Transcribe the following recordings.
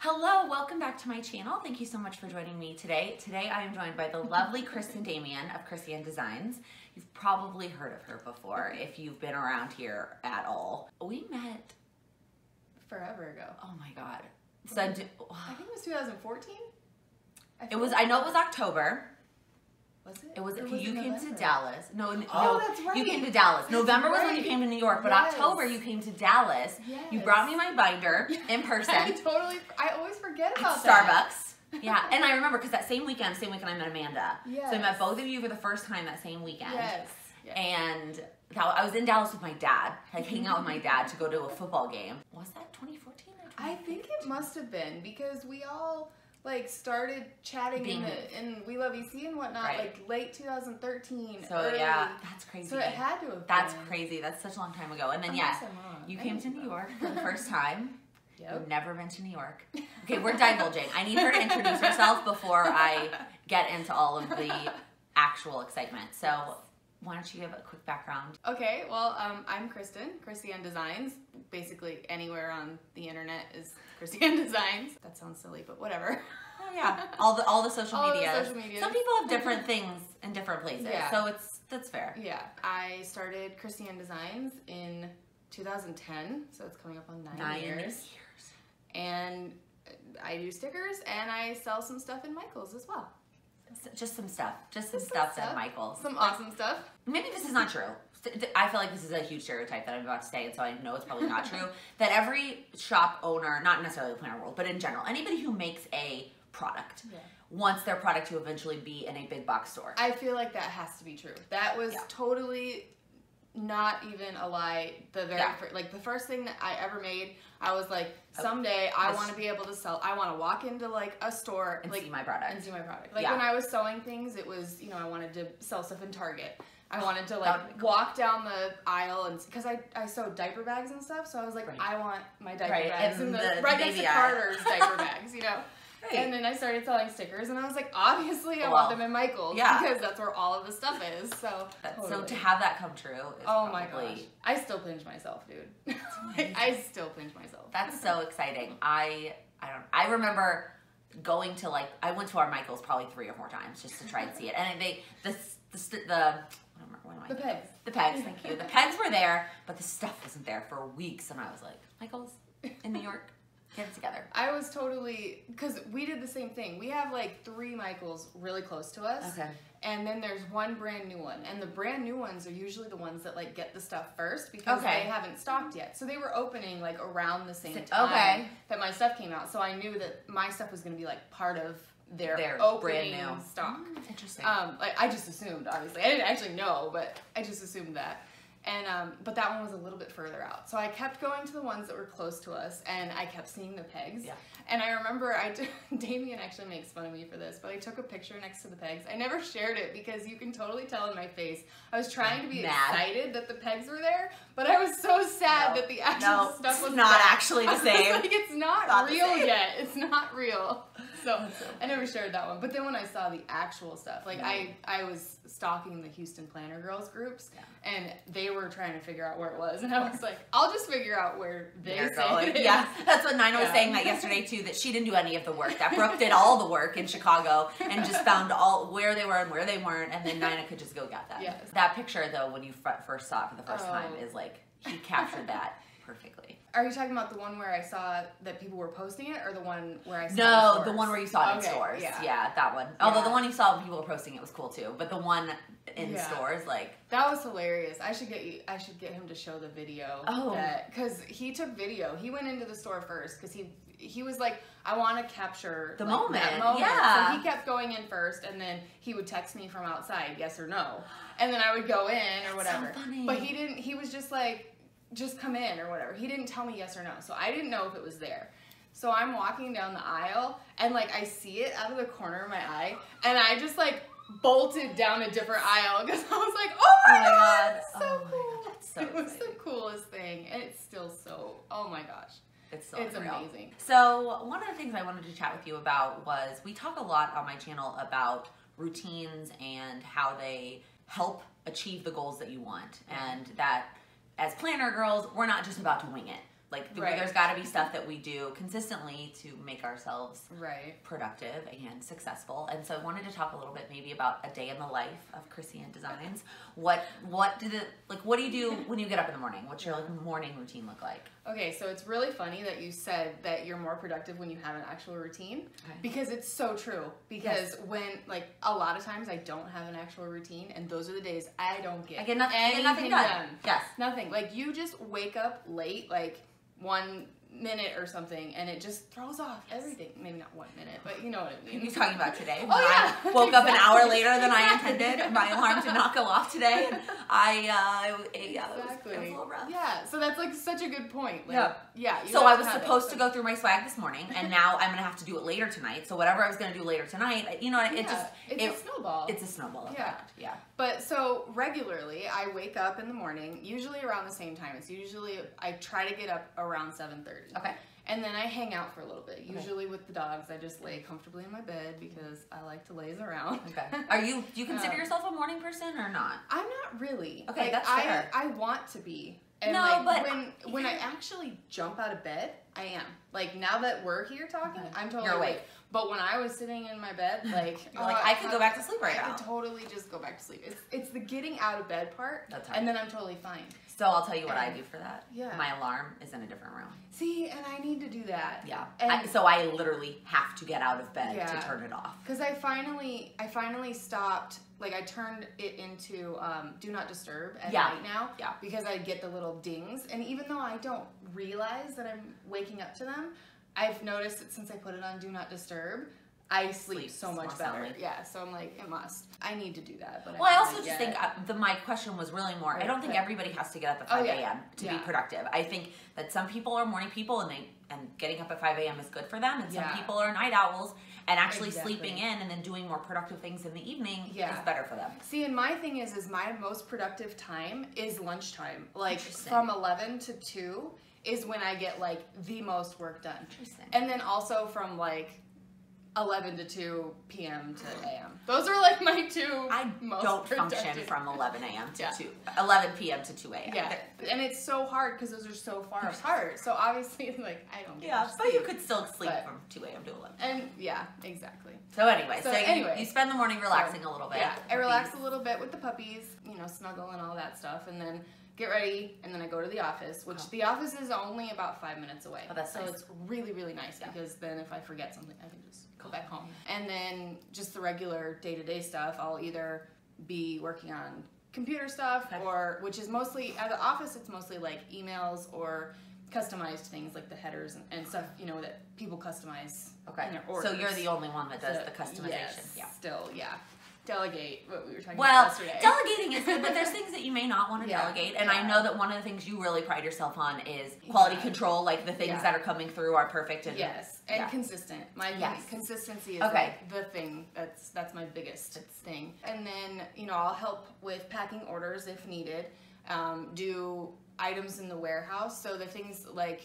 Hello, welcome back to my channel. Thank you so much for joining me today. Today I am joined by the lovely Kristin Damian of Krissyanne Designs. You've probably heard of her before if you've been around here at all. We met forever ago. Oh my God. So, I think it was 2014. I know it was October. Was it? It was, or you came November? to Dallas. No, that's right. You came to Dallas. November was when you right. came to New York, but Yes. October you came to Dallas. Yes. You brought me my binder in person. I always forget about that. Starbucks. Yeah, and I remember because that same weekend I met Amanda. Yes. So I met both of you for the first time that same weekend. Yes. And I was in Dallas with my dad, like hanging out with my dad to go to a football game. Was that 2014 or 2015? I think it must have been because we all started chatting in We Love EC and whatnot, right. late 2013. So early. yeah, that's crazy. So it had to have That's been. crazy. That's such a long time ago. And then you came to New York for the first time. Yep. You've never been to New York. Okay, we're divulging. I need her to introduce herself before I get into all of the actual excitement. So why don't you give a quick background? Okay, well, I'm Kristin, Krissyanne Designs. Basically, anywhere on the internet is Krissyanne Designs. That sounds silly, but whatever. Oh yeah, all the social media. Social medias. Some people have different things in different places, so that's fair. Yeah, I started Krissyanne Designs in 2010, so it's coming up on 9 years. And I do stickers, and I sell some stuff in Michael's as well. Just some stuff. Just some stuff at Michael's. Some awesome stuff. Maybe this is not true. I feel like this is a huge stereotype that I'm about to say, and so I know it's probably not true. That every shop owner, not necessarily the planner world, but in general, anybody who makes a product wants their product to eventually be in a big box store. I feel like that has to be true. That was totally not even a lie. The very the first thing that I ever made, I was like, someday I want to be able to sell. I want to walk into a store and see my product. When I was sewing things, it was I wanted to sell stuff in Target. I wanted to walk down the aisle and because I sewed diaper bags and stuff, so I was like, I want my diaper bags in the right next to Carter's diaper bags, And then I started selling stickers, and I was like, obviously, I want them in Michael's because that's where all of the stuff is. So, so to have that come true is my gosh, I still pinch myself, dude. I still pinch myself. That's so exciting. I remember going to I went to our Michael's probably 3 or 4 times just to try and see it, and the pegs. The pegs, thank you. The pegs were there, but the stuff wasn't there for weeks, and I was like, Michael's in New York. Get it together. I was totally, because we did the same thing. We have 3 Michaels really close to us. Okay. And then there's one brand new one. And the brand new ones are usually the ones that get the stuff first because they haven't stocked yet. So they were opening around the same time that my stuff came out. So I knew that my stuff was going to be part of their opening brand new stock. Interesting. I just assumed, obviously. I didn't actually know, but I just assumed that. And but that one was a little bit further out. So I kept going to the ones that were close to us, and I kept seeing the pegs. Yeah. And I remember Damian actually makes fun of me for this, but I took a picture next to the pegs. I never shared it because you can totally tell in my face. I was trying to be excited that the pegs were there, but I was so sad that the actual stuff was not actually the same. It's not real yet. It's not real. So I never shared that one. But then when I saw the actual stuff, I was stalking the Houston Planner Girls groups, and they were trying to figure out where it was, and I was like, I'll just figure out where they're going. Yeah, that's what Nina was saying that yesterday too, that she didn't do any of the work, that Brooke did all the work in Chicago and just found where they were and where they weren't, and then Nina could just go get them. Yes. That picture though, when you first saw it for the first time, is he captured that perfectly. Are you talking about the one where I saw that people were posting it, or the one where I saw No, the one where you saw it in stores. Yeah, that one. Although the one you saw when people were posting it was cool too, but the one in stores, that was hilarious. I should get him to show the video. Because he took video. He went into the store first because he was like, I want to capture the moment. That moment. Yeah. So he kept going in first, and then he would text me from outside, yes or no, and then I would go in or whatever. So funny. But he didn't. He was just like, just come in or whatever. He didn't tell me yes or no, so I didn't know if it was there. So I'm walking down the aisle, and I see it out of the corner of my eye, and I just bolted down a different aisle because I was like, oh my god, so cool. That's so it was the coolest thing, and it's still so, oh my gosh. It's amazing. So one of the things I wanted to chat with you about was, we talk a lot on my channel about routines and how they help achieve the goals that you want, and that as planner girls, we're not just about to wing it. Like, there's got to be stuff that we do consistently to make ourselves productive and successful. And so I wanted to talk a little bit maybe about a day in the life of Krissyanne Designs. What do you do when you get up in the morning? What's your morning routine look like? Okay, so it's really funny that you said that you're more productive when you have an actual routine, because it's so true. Because when, like, a lot of times I don't have an actual routine, and those are the days I don't get anything done. Yes. Nothing. Like, you just wake up late, like, 1 minute or something, and it just throws off everything. Maybe not 1 minute, but you know what I mean. You're talking about today. I woke up an hour later than I intended. My alarm did not go off today. And it was a little rough. Yeah, so that's like such a good point. Like, so I was supposed to go through my swag this morning, and now I'm gonna have to do it later tonight. So whatever I was gonna do later tonight, it's a snowball. It's a snowball effect. Yeah. But so regularly, I wake up in the morning, usually around the same time. It's usually I try to get up around 7:30. Okay. And then I hang out for a little bit. Usually with the dogs, I just lay comfortably in my bed because I like to laze around. Okay. Do you consider yourself a morning person or not? I'm not really. Okay, that's fair. I want to be. And when I actually jump out of bed, I am. Like, now that we're here talking, I'm totally awake. But when I was sitting in my bed, like, I could go back to sleep right now. I could totally just go back to sleep. It's the getting out of bed part, and then I'm totally fine. So I'll tell you what I do for that. Yeah. My alarm is in a different room. See, and I need to do that. Yeah. So I literally have to get out of bed to turn it off. Because I finally stopped. Like, I turned it into do not disturb at night now. Yeah. Because I get the little dings, and even though I don't realize that I'm waking up to them, I've noticed that since I put it on do not disturb, I sleep so much better. Yeah, so I'm like, it must. I need to do that. But I also just think my question was really more, I don't think everybody has to get up at 5 a.m. to be productive. I think that some people are morning people and getting up at 5 a.m. is good for them, and some people are night owls, and actually sleeping in and then doing more productive things in the evening is better for them. See, and my thing is my most productive time is lunchtime. Like, from 11 to 2 is when I get, like, the most work done. And then also from, like, 11 to 2 p.m. to a.m. Those are like my two most don't function from 11 a.m. to 11 p.m. to 2 a.m. Yeah, and it's so hard because those are so far apart. So obviously, like, I don't get but you could still sleep from 2 a.m. to 11. And exactly. So anyway, you spend the morning relaxing a little bit. Yeah, I relax a little bit with the puppies, snuggle and all that stuff, and then get ready, and then I go to the office, which the office is only about 5 minutes away. Oh, that's nice. So it's really, really nice because then if I forget something, I can just go back home. And then just the regular day-to-day stuff, I'll either be working on computer stuff, or which is mostly, at the office, it's mostly like emails or customized things like the headers and stuff, that people customize in their orders. So you're the only one that does the customization. Yes, delegate what we were talking about yesterday. Delegating is good, but there's things that you may not want to delegate. And I know that one of the things you really pride yourself on is quality control, like the things that are coming through are perfect. And consistent. My consistency is like the thing. That's my biggest thing. And then, I'll help with packing orders if needed. Do items in the warehouse. So the things like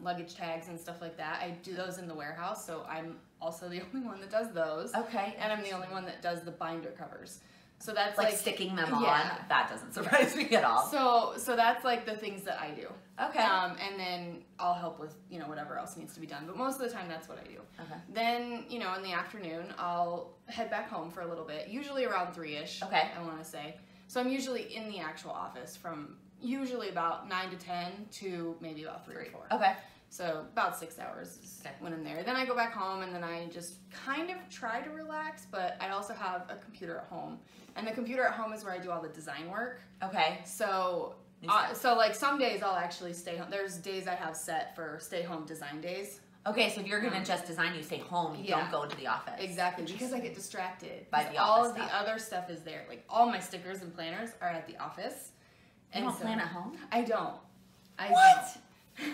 luggage tags and stuff like that, I do those in the warehouse. So I'm also the only one that does those. Okay. And I'm the only one that does the binder covers. So that's like sticking them on. That doesn't surprise me at all. So that's like the things that I do. Okay. And then I'll help with, whatever else needs to be done. But most of the time that's what I do. Okay. Then, in the afternoon, I'll head back home for a little bit, usually around 3-ish. Okay. I want to say. So I'm usually in the actual office from usually about 9 to 10 to maybe about 3 or 4. Okay. So about 6 hours is when I'm there. Then I go back home and then I just kind of try to relax, but I also have a computer at home. And the computer at home is where I do all the design work. Okay. So like some days I'll actually stay home. There's days I have set for stay home design days. Okay, so if you're going to just design, you stay home, you don't go into the office. Exactly, because I get distracted. By the office all of the other stuff is there. Like all my stickers and planners are at the office. You don't plan at home? I don't. What?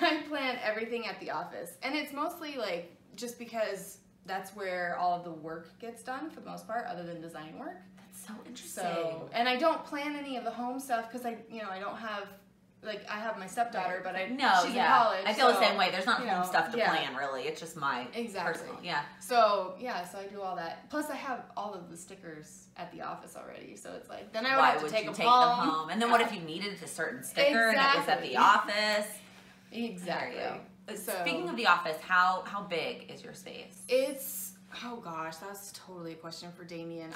I plan everything at the office. And it's mostly like just because that's where all of the work gets done for the most part, other than design work. That's so interesting. And I don't plan any of the home stuff because I don't have, like, I have my stepdaughter, but she's in college. I feel the same way. There's not home stuff to plan, really. It's just my personal. Yeah. So I do all that. Plus, I have all of the stickers at the office already. So it's like, then I would have to take them home. And then what if you needed a certain sticker and it was at the office? Exactly. So, speaking of the office, how big is your space? It's, oh gosh, that's totally a question for Damian.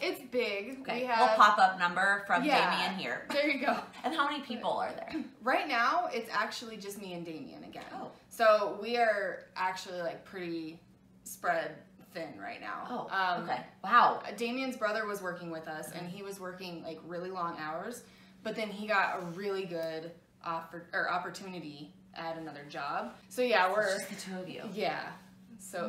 It's big. Okay, we'll pop-up number from Damian here. There you go. And how many people are there? Right now, it's actually just me and Damian again. Oh. So we are actually like pretty spread thin right now. Oh, okay. Wow. Damian's brother was working with us, and he was working like really long hours, but then he got a really good opportunity at another job. So yeah, we're just the two of you. Yeah. So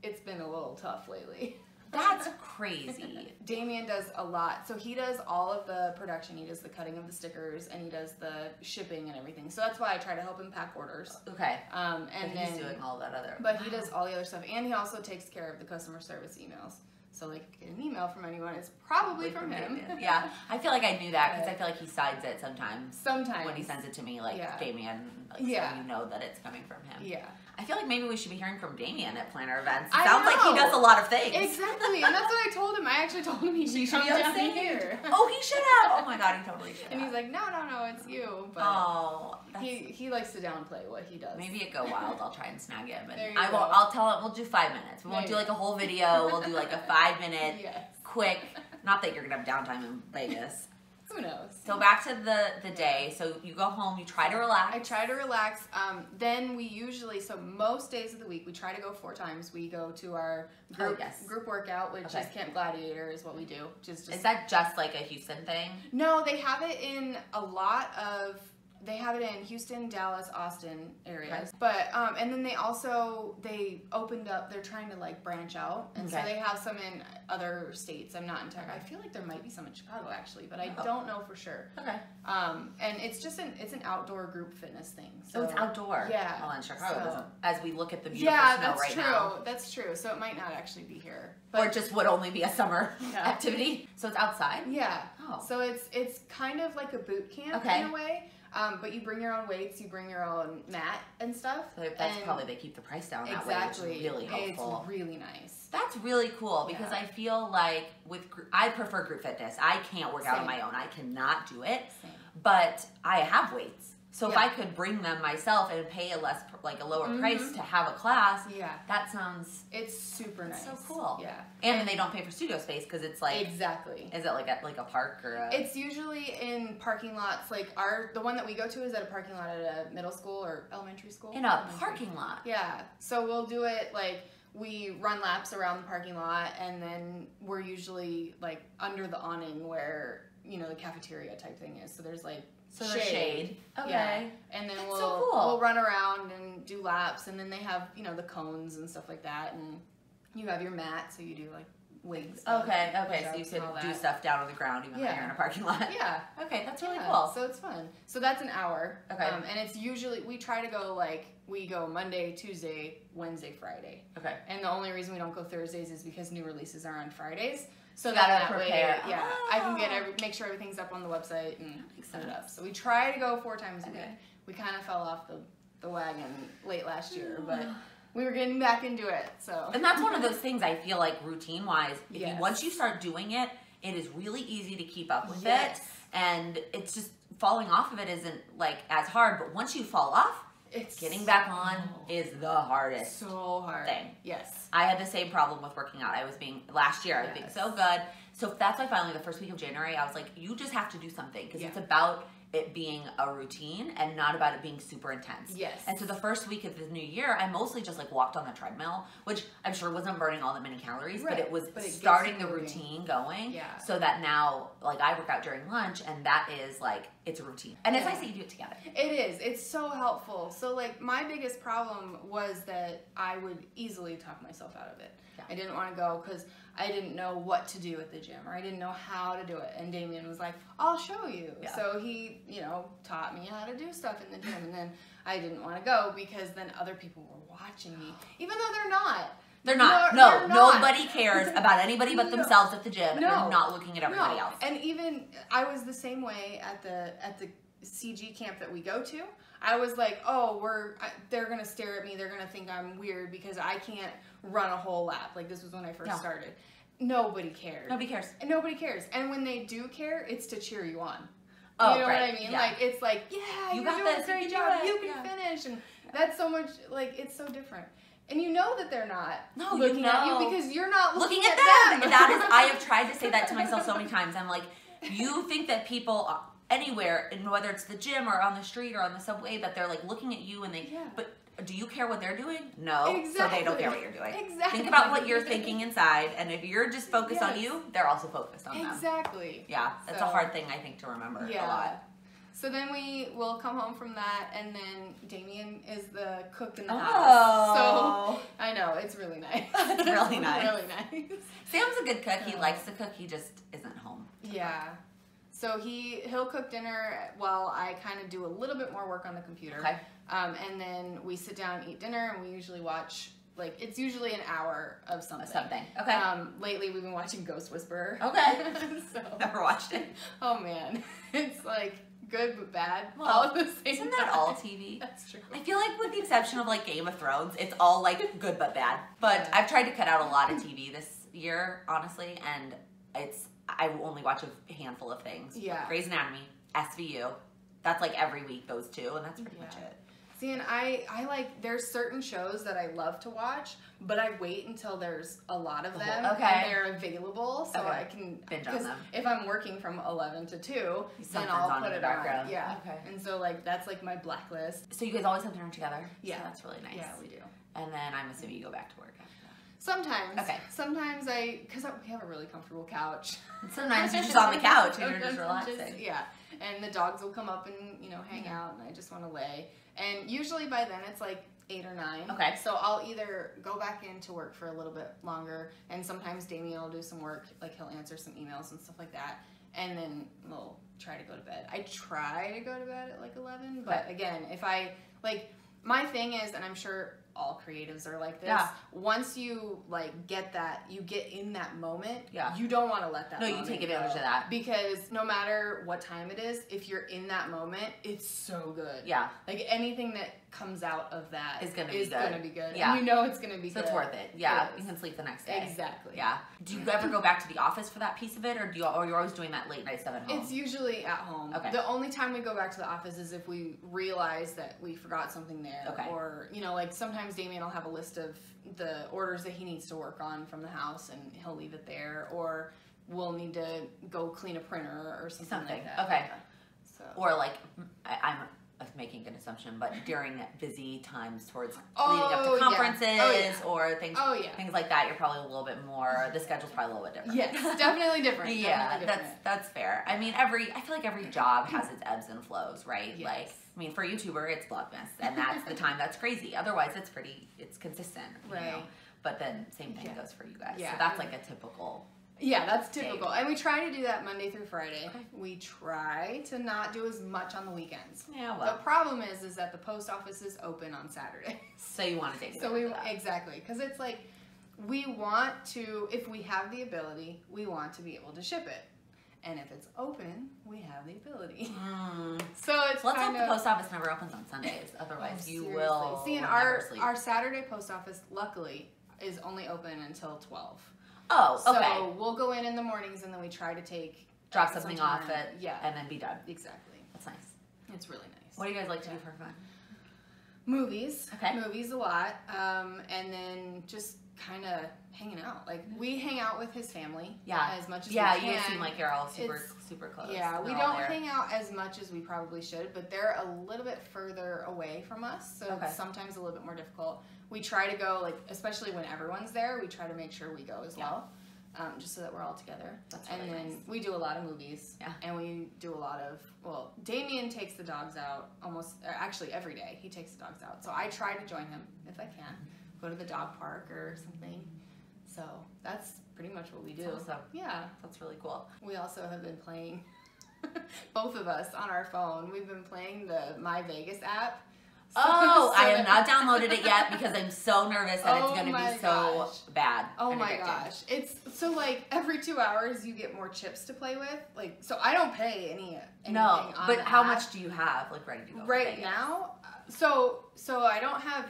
it's been a little tough lately. That's crazy. Damian does a lot. So he does all of the production. He does the cutting of the stickers, and he does the shipping and everything. So that's why I try to help him pack orders. Okay. And then he's doing all that other. But he does all the other stuff, and he also takes care of the customer service emails. So like, if you get an email from anyone, it's probably from him. Yeah, I feel like I knew that because I feel like he sides it sometimes. Sometimes when he sends it to me, like Damian, like, so you know that it's coming from him. Yeah. I feel like maybe we should be hearing from Damian at planner events. It sounds like he does a lot of things. Exactly, and that's what I told him. I actually told him he should come down here. Oh, he should have. Oh my god, he totally should have. And he's like, no, it's you. But he likes to downplay what he does. Maybe at Go Wild, I'll try and snag him. And I won't. I'll tell him we'll do 5 minutes. We won't do like a whole video. We'll do like a 5-minute, quick. Not that you're gonna have downtime in Vegas. Who knows? So back to the day. So you go home, you try to relax. I try to relax. Then we usually, so most days of the week, we try to go 4 times. We go to our group workout, which is Camp Gladiator is what we do. Is that just like a Houston thing? No, they have it in a lot of, they have it in Houston, Dallas, Austin areas. But, and then they opened up, they're trying to like branch out. And so they have some in other states. I'm not entirely, I feel like there might be some in Chicago actually, but I don't know for sure. Okay. And it's just it's an outdoor group fitness thing. So it's outdoor. Yeah. Well, in Chicago doesn't, as we look at the beautiful snow right now. Yeah, that's true. So it might not actually be here. But or just would only be a summer activity. So it's outside? Yeah. Oh. So it's kind of like a boot camp in a way. But you bring your own weights, you bring your own mat and stuff. So that's probably they keep the price down that way, which is really helpful. It's really nice. That's really cool because I feel like I prefer group fitness. I can't work out on my own. I cannot do it. Same. But I have weights. So if I could bring them myself and pay a lower price to have a class, that sounds... It's super nice. So cool. Yeah. And then they don't pay for studio space because it's like... Exactly. Is it like a park or a... It's usually in parking lots. Like the one that we go to is at a parking lot at a middle school or elementary school. In a parking lot? Yeah. So we'll do it like... We run laps around the parking lot, and then we're usually like under the awning where, you know, the cafeteria type thing is. So there's like shade. Okay. Yeah. And then we'll run around and do laps, and then they have, you know, the cones and stuff like that, and you have your mat, so you do like weights. Okay. So you can do stuff down on the ground even though you're in a parking lot. Yeah. Okay, that's really cool. So it's fun. So that's an hour. Okay. And it's usually, we try to go we go Monday, Tuesday, Wednesday, Friday. Okay. And the only reason we don't go Thursdays is because new releases are on Fridays. So that prepare. Way, I can make sure everything's up on the website and set it up. So we try to go 4 times a week. We kind of fell off the wagon late last year, but we were getting back into it. So. And that's one of those things I feel like routine-wise, once you start doing it, it is really easy to keep up with it. And it's just falling off of it isn't like as hard, but once you fall off, getting back on is the hardest thing. Yes. I had the same problem with working out. Last year, I was being so good. So that's why finally the first week of January, I was like, you just have to do something because it's about it being a routine and not about it being super intense. Yes. And so the first week of the new year, I mostly just like walked on the treadmill, which I'm sure wasn't burning all that many calories, but it was starting the routine going. Yeah. So that now, like, I work out during lunch, and that is like, it's a routine. And it's nice that you do it together. It is. It's so helpful. So like my biggest problem was that I would easily talk myself out of it. Yeah. I didn't want to go because I didn't know what to do at the gym, or I didn't know how to do it. And Damian was like, I'll show you. Yeah. So he, you know, taught me how to do stuff in the gym. And then I didn't want to go because then other people were watching me, even though they're not. They're not. No, nobody cares about anybody but themselves at the gym. They're not looking at everybody else. And even I was the same way at the CG camp that we go to. I was like, they're gonna stare at me. They're gonna think I'm weird because I can't run a whole lap. Like this was when I first started. Nobody cares. Nobody cares. And nobody cares. And when they do care, it's to cheer you on. Oh, you know what I mean? Like, it's like, yeah, you're doing a great job. You can finish. And that's so much, like, it's so different. And you know that they're not looking at you because you're not looking at them. And that is, I have tried to say that to myself so many times. I'm like, you think that people anywhere, and whether it's the gym or on the street or on the subway, that they're like looking at you and they, but do you care what they're doing? No. Exactly. So they don't care what you're doing. Exactly. Think about what you're thinking inside, and if you're just focused on you, they're also focused on them. Exactly. Yeah, that's a hard thing, I think, to remember a lot. So then we will come home from that, and then Damian is the cook in the house. So I know, it's really nice. It's really nice. Really nice. Sam's a good cook. He likes to cook. He just isn't home. Yeah. So he'll cook dinner while I kind of do a little bit more work on the computer. Okay. And then we sit down and eat dinner, and we usually watch, like, it's usually an hour of something. Okay. Lately we've been watching Ghost Whisperer. Okay. So, never watched it. Oh man, it's like good but bad all at the same time. Isn't that all TV? That's true. I feel like with the exception of like Game of Thrones, it's all like good but bad. But I've tried to cut out a lot of TV this year, honestly, and I only watch a handful of things. Yeah. Grey's Anatomy, SVU. That's like every week, those two, and that's pretty much it. See, and I like, there's certain shows that I love to watch, but I wait until there's a lot of them and they're available so I can binge on them. If I'm working from 11 to 2, then I'll put it on. Yeah. Okay. And so like that's like my blacklist. So you guys always have dinner together? Yeah. So that's really nice. Yeah, we do. And then I'm assuming you go back to work after that. Sometimes. Okay. Sometimes because we have a really comfortable couch. Sometimes you're just on the couch and you're just relaxing. Yeah. And the dogs will come up and, hang out, and I just want to lay. And usually by then it's like 8 or 9. Okay. So I'll either go back into work for a little bit longer, and sometimes Damian will do some work, like he'll answer some emails and stuff like that, and then we'll try to go to bed. I try to go to bed at like 11, but again, if I, like, my thing is, and I'm sure all creatives are like this, once you like get that, you get in that moment, you don't want to let that moment you take advantage of that. Because no matter what time it is, if you're in that moment, it's so good. Yeah. Like anything that comes out of that is gonna be good. Yeah. And it's gonna be good. So it's worth it. Yeah. You can sleep the next day. Exactly. Yeah. Do you ever go back to the office for that piece of it, or you're always doing that late night stuff at home? It's usually at home. Okay. The only time we go back to the office is if we realize that we forgot something there. Okay. Or, like sometimes Damian will have a list of the orders that he needs to work on from the house, and he'll leave it there. Or we'll need to go clean a printer or something like that. Okay. Yeah. So. Or like, I'm making an assumption, but during busy times towards leading up to conferences or things like that, you're probably a little bit more, the schedule's probably a little bit different. Yes, definitely different. That's fair. I mean, I feel like every job has its ebbs and flows, right? Yes. Like, I mean, for a YouTuber, it's Vlogmas, and that's the time that's crazy. Otherwise, it's consistent, right? But then same thing goes for you guys. Yeah. So that's like a typical. Yeah, that's typical. And we try to do that Monday through Friday. Okay. We try to not do as much on the weekends. Yeah, well. The problem is that the post office is open on Saturdays. So you want to take exactly, because it's like we want to, if we have the ability, we want to be able to ship it. And if it's open, we have the ability. So it's let's hope the post office never opens on Sundays. Otherwise, you will. See, and our Saturday post office, luckily, is only open until 12. Oh, okay. So we'll go in the mornings, and then we try to drop something off and then be done. Exactly. That's nice. It's really nice. What do you guys like to do for fun? Movies. Okay. Movies a lot. And then just kind of hanging out. Like, we hang out with his family as much as we can. Yeah, you seem like you're all super close. Yeah, we don't hang out as much as we probably should, but they're a little bit further away from us, so it's sometimes a little bit more difficult. We try to go, like, especially when everyone's there, we try to make sure we go as well, just so that we're all together. That's really nice. We do a lot of movies, and we do a lot of, Damian takes the dogs out actually every day. He takes the dogs out, so I try to join him if I can. Go to the dog park or something. So that's pretty much what we do. That's awesome. Yeah. That's really cool. We also have been playing, both of us on our phone, we've been playing the My Vegas app. I have not downloaded it yet because I'm so nervous that it's going to be so bad. Oh my gosh. It's so like every 2 hours you get more chips to play with. Like, so I don't pay anything on but the how app. much do you have like ready to go? Right now? So I don't have.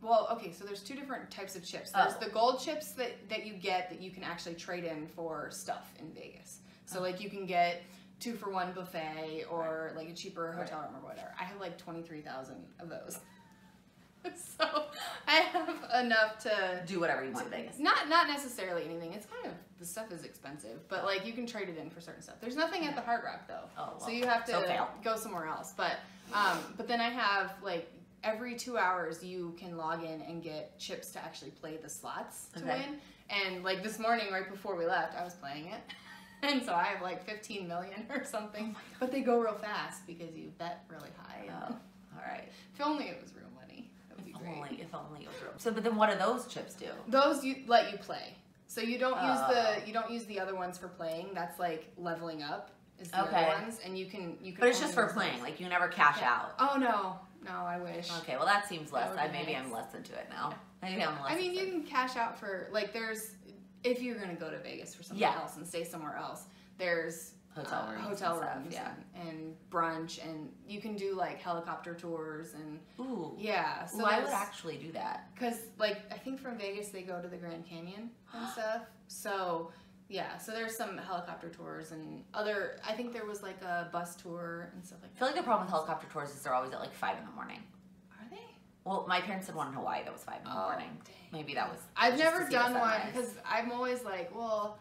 Well, okay, so there's 2 different types of chips. There's the gold chips that you get that you can actually trade in for stuff in Vegas. So like you can get 2-for-1 buffet or like a cheaper hotel room or whatever. I have like 23,000 of those. So I have enough to do whatever you want in Vegas. Not necessarily anything. It's kind of, the stuff is expensive, but like you can trade it in for certain stuff. There's nothing at the Hard Rock though. Oh, well, so you have to go somewhere else. But then I have like every 2 hours you can log in and get chips to actually play the slots to win. And like this morning right before we left, I was playing it. And so I have like 15 million or something. Oh, but they go real fast because you bet really high. Oh, all right. If only it was real money. If only it was real. So, but then what do those chips do? Those let you play. So you don't use the other ones for playing. That's like leveling up is the other ones, and you can. But it's just for playing. Like you never cash out. Oh no, I wish. Okay, well that seems less. Maybe I'm less into it now. Maybe I'm less. I mean, you can cash out for like if you're gonna go to Vegas for something else and stay somewhere else. There's hotel rooms and brunch, and you can do like helicopter tours and so I would actually do that because like I think from Vegas they go to the Grand Canyon and stuff, so so there's some helicopter tours and I think there was like a bus tour and stuff like that. I feel like the problem with helicopter tours is they're always at like 5 in the morning. Are they? Well, my parents had one in Hawaii that was 5 in the morning. Dang. Maybe that was I've never done one because I'm always like, well,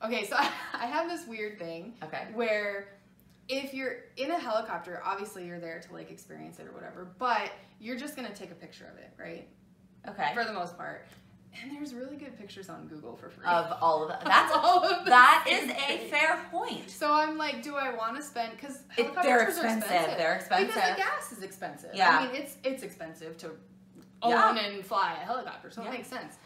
okay, so I have this weird thing where if you're in a helicopter, obviously you're there to like experience it or whatever, but you're just gonna take a picture of it, right? Okay. For the most part. And there's really good pictures on Google for free. Of all of that. That is a fair point. So I'm like, do I want to spend, because they're expensive. They're expensive. Because the gas is expensive. Yeah. I mean, it's expensive to own and fly a helicopter, so it makes sense.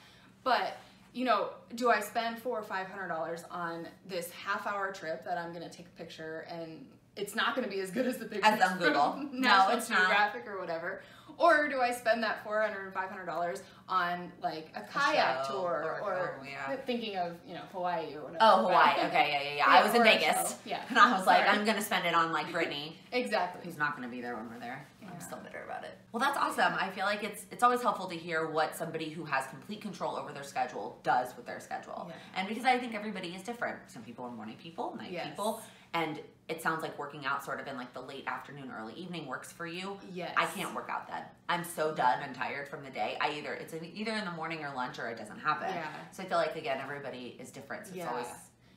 But you know, do I spend $400 or $500 on this half-hour trip that I'm going to take a picture and it's not going to be as good as the pictures on Google? No, it's Geographic or whatever. Or do I spend that $400 or $500 on like a kayak tour or thinking of, you know, Hawaii or whatever. Oh, Hawaii. Okay, yeah. I was in Vegas. Yeah. And I was like, I'm going to spend it on like Brittany. Exactly. Who's not going to be there when we're there. I'm still bitter about it. Well, that's awesome. I feel like it's always helpful to hear what somebody who has complete control over their schedule does with their schedule. Yeah. And because I think everybody is different. Some people are morning people, night people. And it sounds like working out sort of in like the late afternoon, early evening works for you. Yes. I can't work out then. I'm so done and tired from the day. It's either in the morning or lunch or it doesn't happen. Yeah. So I feel like, again, everybody is different. So it's always...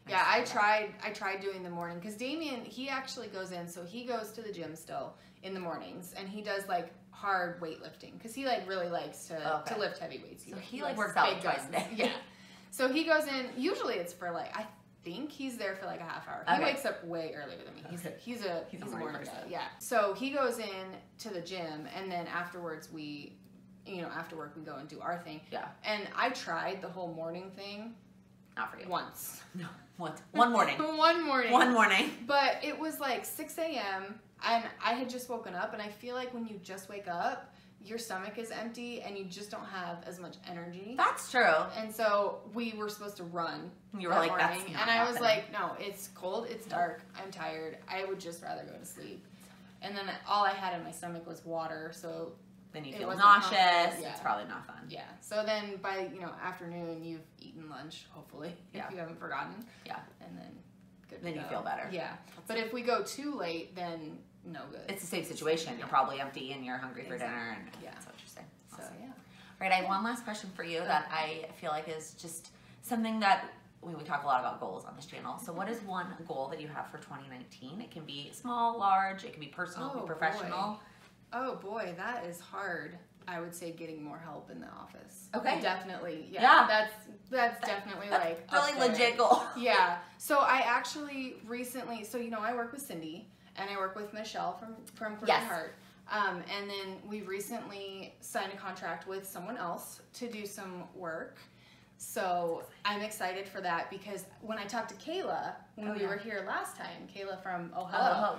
Yeah, I tried doing the morning because Damian, he actually goes in, so he goes to the gym still in the mornings and he does like hard weightlifting because he like really likes to lift heavy weights. He like works out twice a day. Yeah. So he goes in, usually it's for like, I think he's there for like a half hour. He wakes up way earlier than me. He's a morning person. Yeah. So he goes in to the gym and then afterwards after work we go and do our thing. Yeah. And I tried the whole morning thing. Not for you. Once. No. One morning. One morning. But it was like 6 a.m. and I had just woken up and I feel like when you just wake up, your stomach is empty and you just don't have as much energy. That's true. And so we were supposed to run. You were like, morning, that's not and I was like, no, it's cold, it's dark, I'm tired. I would just rather go to sleep. And then all I had in my stomach was water, so then you feel nauseous. Yeah. It's probably not fun. Yeah. So then by afternoon you've eaten lunch, hopefully, if you haven't forgotten. Yeah. And then good. Then you feel better. Yeah. But if we go too late, then no good. It's the same situation. Yeah. You're probably empty and you're hungry for dinner, and that's what you're saying. Awesome. So yeah. All right. I have one last question for you that I feel like is just something that we talk a lot about goals on this channel. So what is one goal that you have for 2019? It can be small, large. It can be personal, it can be professional. Boy. Oh boy, that is hard. I would say getting more help in the office. Okay. Definitely. Yeah. That's definitely like really legit goal. Yeah. So I actually recently, I work with Cindy and I work with Michelle from Korean Heart. And then we recently signed a contract with someone else to do some work. So I'm excited for that because when I talked to Kayla when we were here last time, Kayla from Hello,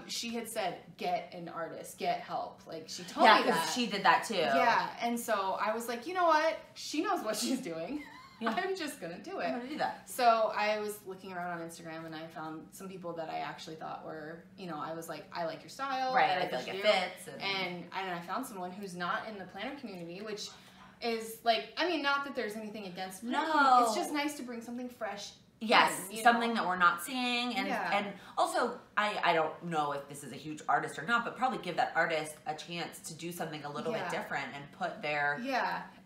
she had said, get an artist, get help. Like she told me that. Yeah, because she did that too. Yeah, and so I was like, you know what? She knows what she's doing. Yeah. I'm just going to do it. I'm going to do that. So I was looking around on Instagram and I found some people that I actually thought were, I was like, I like your style. Right, I feel like it fits. And I found someone who's not in the planner community, which is like, not that there's anything against planner. No. It's just nice to bring something fresh Yes, something that we're not seeing, and also I don't know if this is a huge artist or not, but probably give that artist a chance to do something a little bit different and put their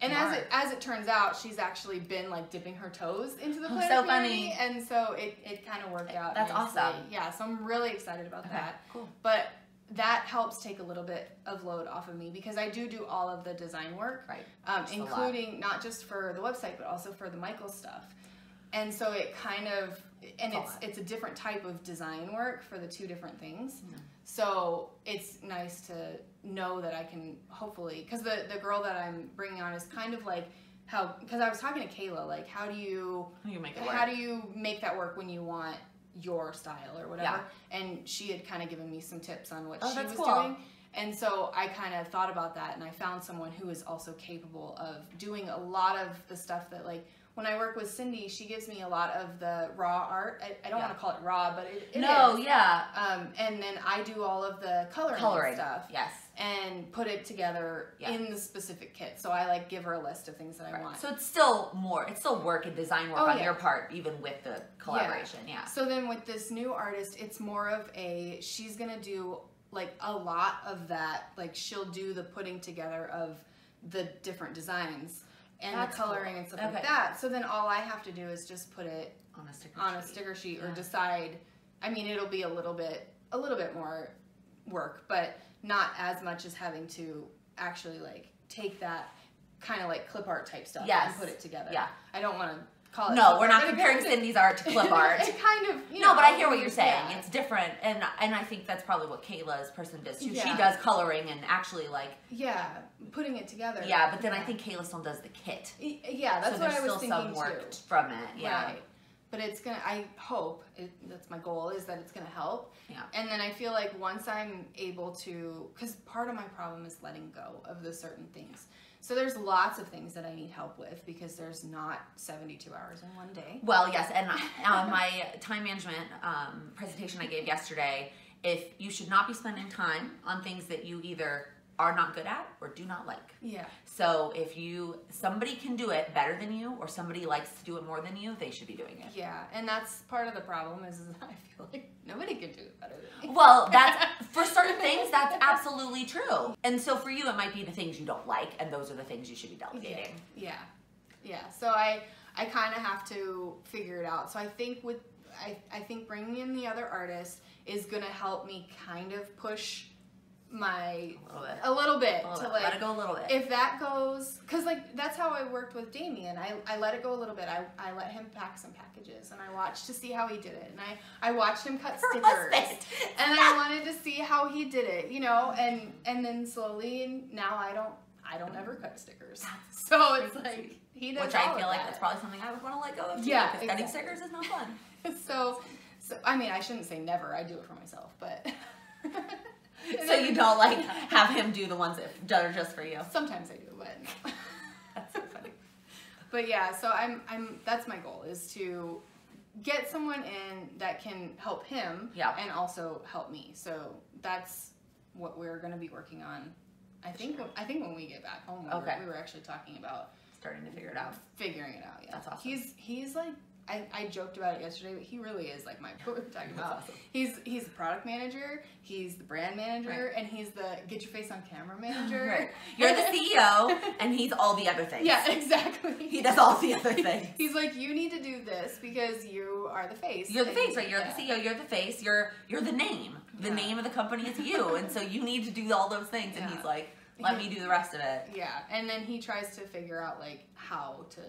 and as it turns out, she's actually been like dipping her toes into the planner so community, funny, and so it kind of worked out. That's nicely. awesome. Yeah, so I'm really excited about that. Cool. But that helps take a little bit of load off of me because I do all of the design work, including not just for the website but also for the Michael stuff. And so it kind of, and it's a different type of design work for the two different things. Yeah. So it's nice to know that I can hopefully, because the girl that I'm bringing on is kind of like how, because I was talking to Kayla, like how do you make it work? How do you make that work when you want your style or whatever? Yeah. And she had kind of given me some tips on what she was doing. And so I kind of thought about that, and I found someone who is also capable of doing a lot of the stuff that, like, when I work with Cindy, she gives me a lot of the raw art. I don't want to call it raw, but it is. And then I do all of the coloring stuff. Yes. And put it together in the specific kit. So I like give her a list of things that I want. So it's still work and design work on your part, even with the collaboration. Yeah. So then with this new artist, it's more of she's gonna do like a lot of that. Like she'll do the putting together of the different designs. And the coloring and stuff like that. So then all I have to do is just put it on a sticker sheet or decide. I mean, it'll be a little bit more work, but not as much as having to actually like take that kind of like clip art type stuff and put it together. Yeah. I don't want to call it. No, we're not comparing Cindy's art to clip art. It kind of, No, but I hear what you're saying. Yeah. It's different, and I think that's probably what Kayla's person does too. Yeah. She does coloring and actually like putting it together. Yeah, but then I think Kayla still does the kit. Yeah, that's what I was thinking some work from it. Yeah. Right. But it's gonna. I hope that's my goal is that it's gonna help. Yeah. And then I feel like once I'm able to, because part of my problem is letting go of the certain things. So there's lots of things that I need help with because there's not 72 hours in one day. Well, yes, and on my time management presentation I gave yesterday, if you should not be spending time on things that you either are not good at or do not like. Yeah. So if somebody can do it better than you or somebody likes to do it more than you, they should be doing it. Yeah, and that's part of the problem is I feel like nobody can do it better than me. Well, that's, for certain things, that's absolutely true. And so for you, it might be the things you don't like, and those are the things you should be delegating. Yeah. So I kind of have to figure it out. So I think I think bringing in the other artist is going to help me kind of push a little bit to like let it go a little bit. If that goes, because like that's how I worked with Damian. I let it go a little bit. I let him pack some packages and I watched to see how he did it, and I watched him cut stickers and I wanted to see how he did it, and then slowly, and now I don't ever cut stickers. So it's like he does, which I feel like that's probably something I would want to let go of too. Yeah, because cutting stickers is not fun. So I mean, I shouldn't say never. I do it for myself, but. So you don't like have him do the ones that are just for you? Sometimes I do, but that's so funny. But yeah, so I'm that's my goal, is to get someone in that can help him and also help me. So that's what we're going to be working on. I think when we get back home, we were actually talking about starting to figure it out. Figuring it out, yeah. That's awesome. He's like, I joked about it yesterday, but he really is like my talking about. Awesome. He's the product manager, he's the brand manager, and he's the get your face on camera manager. Right. You're the CEO, and he's all the other things. Yeah, exactly. He does all the other things. He's like, you need to do this because you are the face. You're the face, right? You're the CEO. You're the face. You're the name. The name of the company is you, and so you need to do all those things. And he's like, let me do the rest of it. Yeah, and then he tries to figure out like how to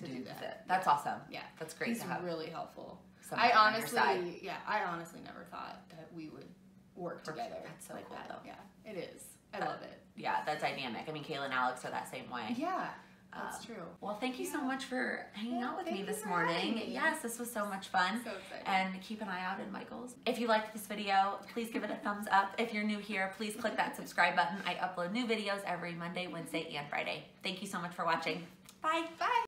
do that. That's awesome. Yeah, that's great. He's to have really helpful. I honestly never thought that we would work together. That's so cool, though. Yeah, it is. I love it. Yeah, that dynamic. I mean, Kayla and Alex are that same way. Yeah, that's true. Well, thank you so much for hanging out with me this morning. Yes, this was so much fun. So exciting. And keep an eye out in Michael's. If you liked this video, please give it a thumbs up. If you're new here, please click that subscribe button. I upload new videos every Monday, Wednesday, and Friday. Thank you so much for watching. Bye. Bye.